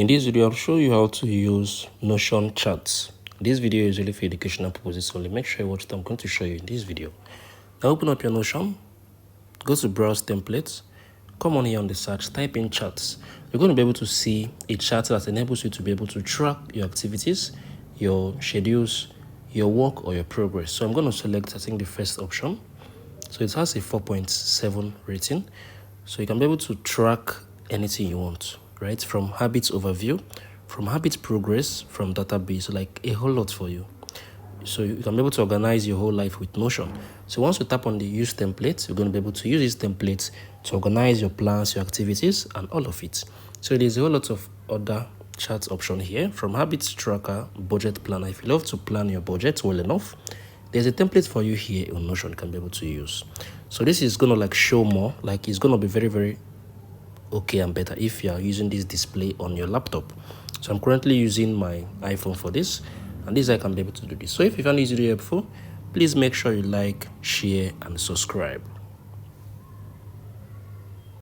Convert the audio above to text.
In this video, I'll show you how to use Notion charts. This video is really for educational purposes only. Make sure you watch what I'm going to show you in this video. Now open up your Notion, go to browse templates, come on here on the search, type in charts. You're going to be able to see a chart that enables you to be able to track your activities, your schedules, your work or your progress. So I'm going to select, I think, the first option. So it has a 4.7 rating. So you can be able to track anything you want, right? From habits overview, from habit progress, from database, like a whole lot for you. So you can be able to organize your whole life with Notion. So once you tap on the use templates, you're going to be able to use these templates to organize your plans, your activities, and all of it. So there's a whole lot of other charts option here, from habits tracker, budget planner. If you love to plan your budget well enough, there's a template for you here on Notion you can be able to use. So this is going to like show more, like it's going to be very, very okay and better if you are using this display on your laptop. So I'm currently using my iPhone for this, and this I can be able to do this. So if you found this video helpful, please make sure you like, share, and subscribe.